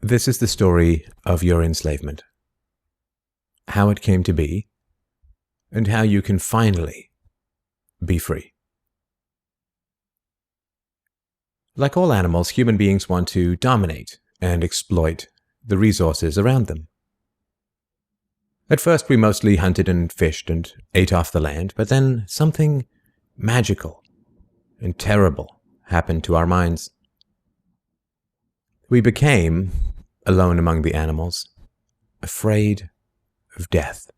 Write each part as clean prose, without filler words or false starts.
This is the story of your enslavement, how it came to be, and how you can finally be free. Like all animals, human beings want to dominate and exploit the resources around them. At first, we mostly hunted and fished and ate off the land, but then something magical and terrible happened to our minds. We became, alone among the animals, afraid of death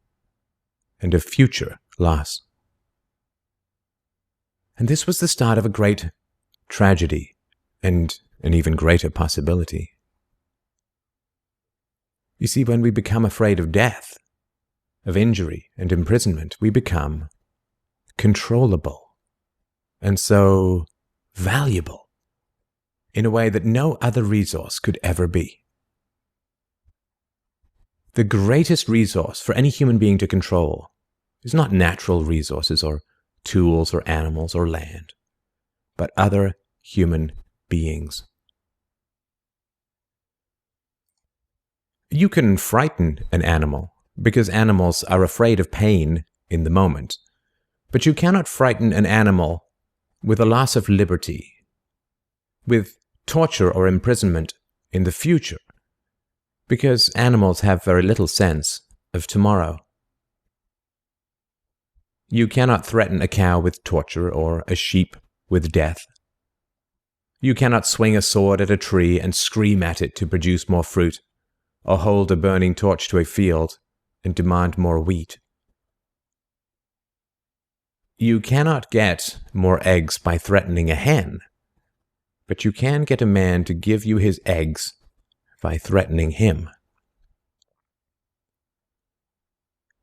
and of future loss. And this was the start of a great tragedy and an even greater possibility. You see, when we become afraid of death, of injury and imprisonment, we become controllable and so valuable in a way that no other resource could ever be. The greatest resource for any human being to control is not natural resources or tools or animals or land, but other human beings. You can frighten an animal because animals are afraid of pain in the moment, but you cannot frighten an animal with a loss of liberty, with torture or imprisonment in the future, because animals have very little sense of tomorrow. You cannot threaten a cow with torture or a sheep with death. You cannot swing a sword at a tree and scream at it to produce more fruit, or hold a burning torch to a field and demand more wheat. You cannot get more eggs by threatening a hen, but you can get a man to give you his eggs by threatening him.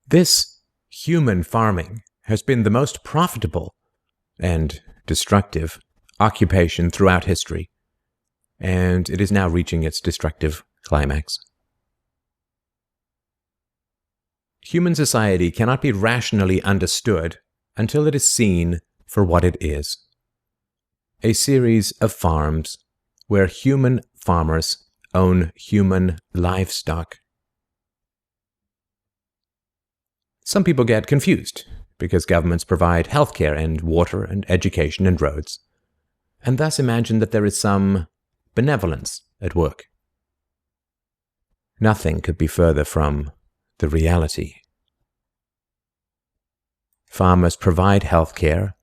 This human farming has been the most profitable and destructive occupation throughout history, and it is now reaching its destructive climax. Human society cannot be rationally understood until it is seen for what it is: a series of farms where human farmers own human livestock. Some people get confused because governments provide healthcare and water and education and roads, and thus imagine that there is some benevolence at work. Nothing could be further from the reality. Farmers provide healthcare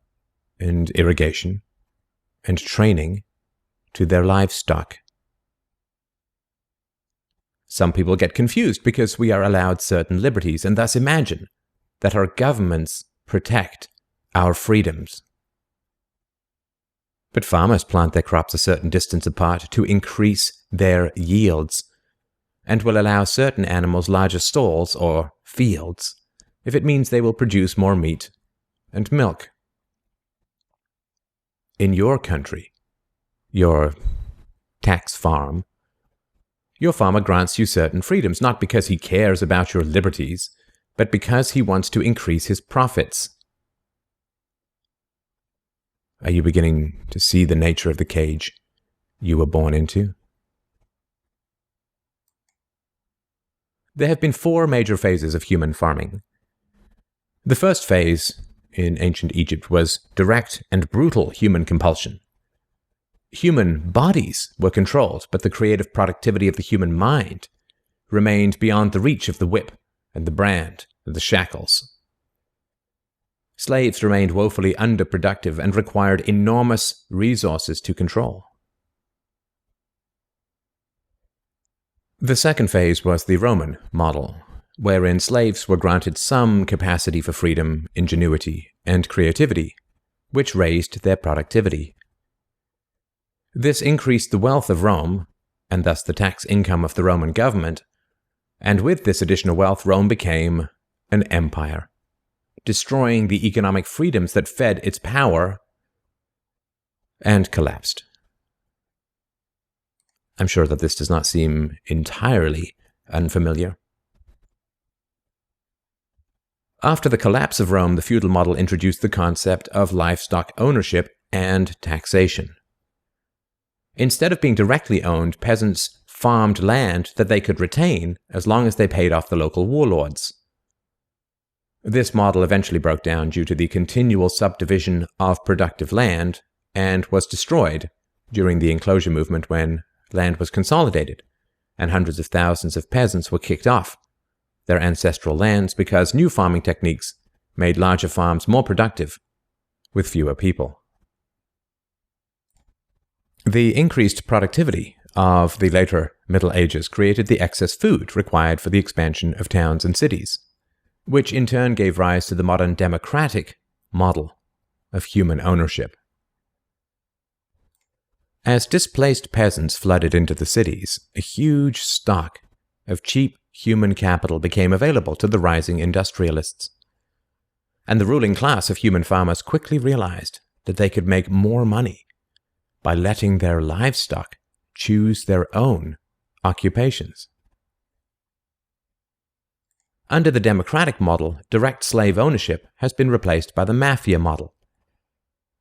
and irrigation and training to their livestock. Some people get confused because we are allowed certain liberties and thus imagine that our governments protect our freedoms. But farmers plant their crops a certain distance apart to increase their yields, and will allow certain animals larger stalls or fields if it means they will produce more meat and milk. In your country, your tax farm, your farmer grants you certain freedoms, not because he cares about your liberties, but because he wants to increase his profits. Are you beginning to see the nature of the cage you were born into? There have been 4 major phases of human farming. The first phase in ancient Egypt was direct and brutal human compulsion. Human bodies were controlled, but the creative productivity of the human mind remained beyond the reach of the whip and the brand and the shackles. Slaves remained woefully underproductive and required enormous resources to control. The second phase was the Roman model, wherein slaves were granted some capacity for freedom, ingenuity, and creativity, which raised their productivity. This increased the wealth of Rome, and thus the tax income of the Roman government, and with this additional wealth, Rome became an empire, destroying the economic freedoms that fed its power, and collapsed. I'm sure that this does not seem entirely unfamiliar. After the collapse of Rome, the feudal model introduced the concept of livestock ownership and taxation. Instead of being directly owned, peasants farmed land that they could retain as long as they paid off the local warlords. This model eventually broke down due to the continual subdivision of productive land and was destroyed during the enclosure movement when land was consolidated and hundreds of thousands of peasants were kicked off their ancestral lands because new farming techniques made larger farms more productive with fewer people. The increased productivity of the later Middle Ages created the excess food required for the expansion of towns and cities, which in turn gave rise to the modern democratic model of human ownership. As displaced peasants flooded into the cities, a huge stock of cheap human capital became available to the rising industrialists. And the ruling class of human farmers quickly realized that they could make more money by letting their livestock choose their own occupations. Under the democratic model, direct slave ownership has been replaced by the mafia model.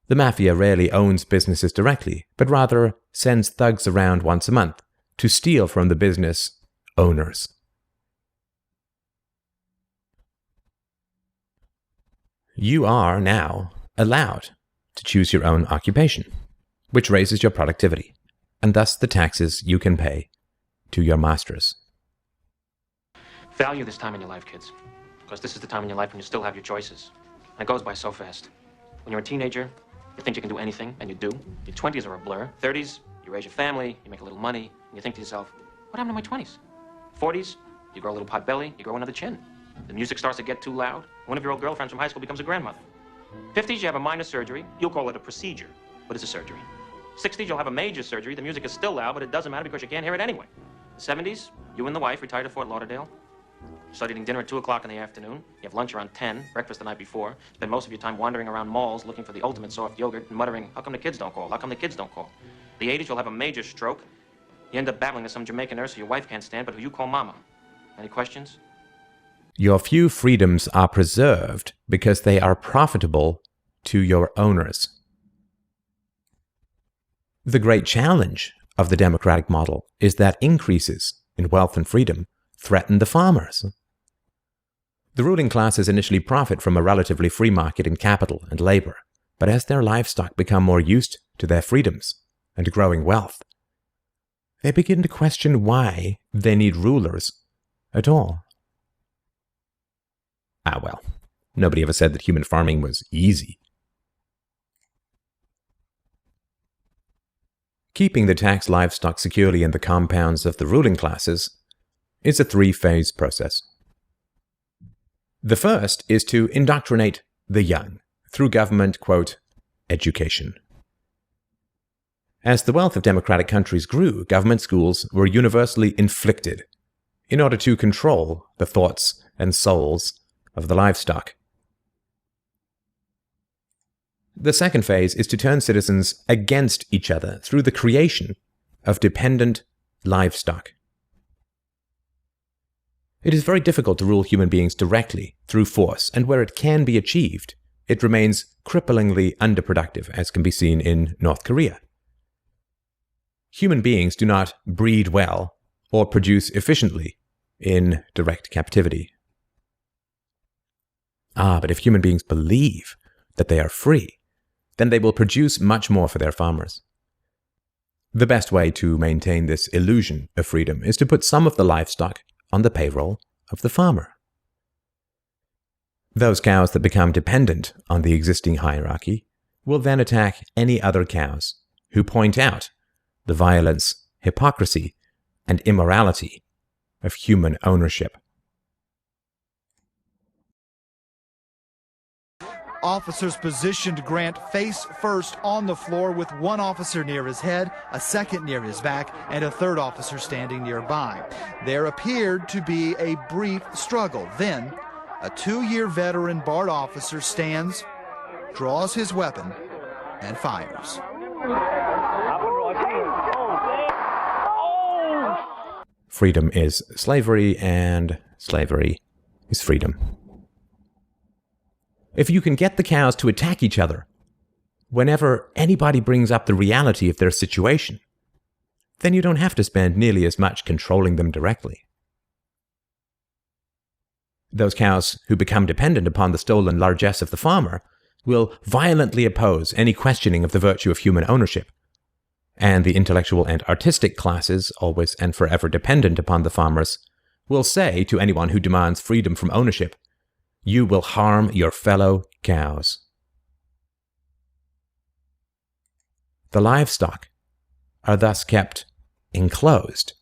The mafia rarely owns businesses directly, but rather sends thugs around once a month to steal from the business owners. You are now allowed to choose your own occupation, which raises your productivity, and thus the taxes you can pay to your masters. Value this time in your life, kids, because this is the time in your life when you still have your choices. And it goes by so fast. When you're a teenager, you think you can do anything, and you do. Your 20s are a blur. 30s, you raise your family, you make a little money, and you think to yourself, what happened to my 20s? 40s, you grow a little pot belly, you grow another chin. The music starts to get too loud. One of your old girlfriends from high school becomes a grandmother. 50s, you have a minor surgery. You'll call it a procedure, but it's a surgery. 60s, you'll have a major surgery. The music is still loud, but it doesn't matter because you can't hear it anyway. 70s, you and the wife retire to Fort Lauderdale. You start eating dinner at 2 o'clock in the afternoon. You have lunch around 10, breakfast the night before. Spend most of your time wandering around malls looking for the ultimate soft yogurt and muttering, how come the kids don't call? How come the kids don't call? The 80s, you'll have a major stroke. You end up battling with some Jamaican nurse who your wife can't stand, but who you call mama. Any questions? Your few freedoms are preserved because they are profitable to your owners. The great challenge of the democratic model is that increases in wealth and freedom threaten the farmers. The ruling classes initially profit from a relatively free market in capital and labor, but as their livestock become more used to their freedoms and growing wealth, they begin to question why they need rulers at all. Well, nobody ever said that human farming was easy. Keeping the taxed livestock securely in the compounds of the ruling classes is a three-phase process. The first is to indoctrinate the young through government, quote, education. As the wealth of democratic countries grew, government schools were universally inflicted in order to control the thoughts and souls of the livestock. The second phase is to turn citizens against each other through the creation of dependent livestock. It is very difficult to rule human beings directly through force, and where it can be achieved, it remains cripplingly underproductive, as can be seen in North Korea. Human beings do not breed well or produce efficiently in direct captivity. But if human beings believe that they are free, then they will produce much more for their farmers. The best way to maintain this illusion of freedom is to put some of the livestock on the payroll of the farmer. Those cows that become dependent on the existing hierarchy will then attack any other cows who point out the violence, hypocrisy, and immorality of human ownership. Officers positioned Grant face first on the floor with one officer near his head, a second near his back, and a third officer standing nearby. There appeared to be a brief struggle. Then, a 2-year veteran BART officer stands, draws his weapon, and fires. Freedom is slavery, and slavery is freedom. If you can get the cows to attack each other whenever anybody brings up the reality of their situation, then you don't have to spend nearly as much controlling them directly. Those cows who become dependent upon the stolen largesse of the farmer will violently oppose any questioning of the virtue of human ownership, and the intellectual and artistic classes, always and forever dependent upon the farmers, will say to anyone who demands freedom from ownership, "You will harm your fellow cows." The livestock are thus kept enclosed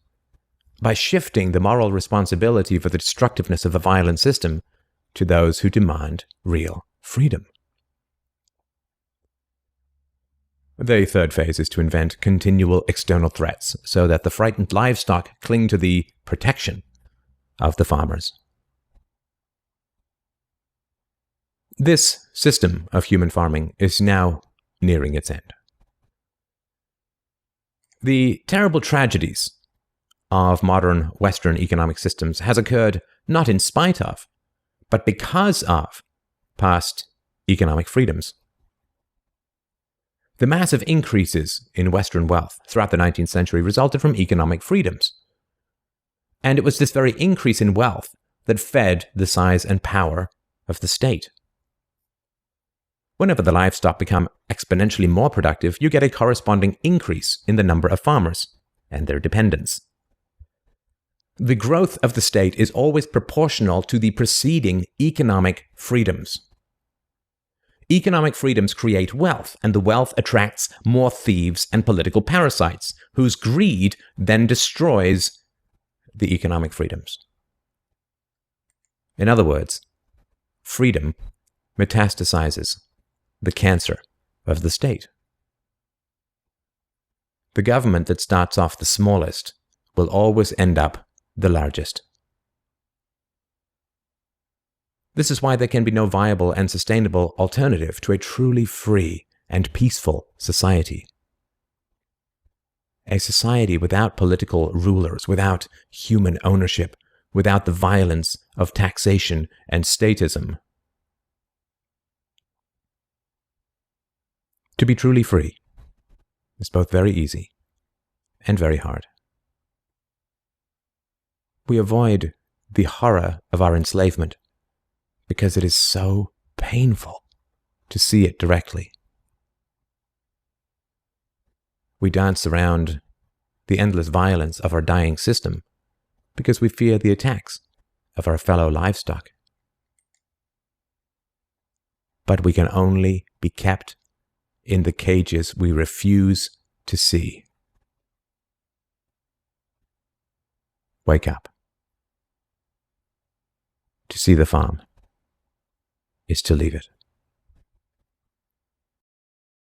by shifting the moral responsibility for the destructiveness of the violent system to those who demand real freedom. The third phase is to invent continual external threats so that the frightened livestock cling to the protection of the farmers. This system of human farming is now nearing its end. The terrible tragedies of modern Western economic systems has occurred not in spite of, but because of past economic freedoms. The massive increases in Western wealth throughout the 19th century resulted from economic freedoms. And it was this very increase in wealth that fed the size and power of the state. Whenever the livestock become exponentially more productive, you get a corresponding increase in the number of farmers and their dependents. The growth of the state is always proportional to the preceding economic freedoms. Economic freedoms create wealth, and the wealth attracts more thieves and political parasites, whose greed then destroys the economic freedoms. In other words, freedom metastasizes the cancer of the state. The government that starts off the smallest will always end up the largest. This is why there can be no viable and sustainable alternative to a truly free and peaceful society. A society without political rulers, without human ownership, without the violence of taxation and statism. To be truly free is both very easy and very hard. We avoid the horror of our enslavement because it is so painful to see it directly. We dance around the endless violence of our dying system because we fear the attacks of our fellow livestock. But we can only be kept in the cages we refuse to see. Wake up. To see the farm is to leave it.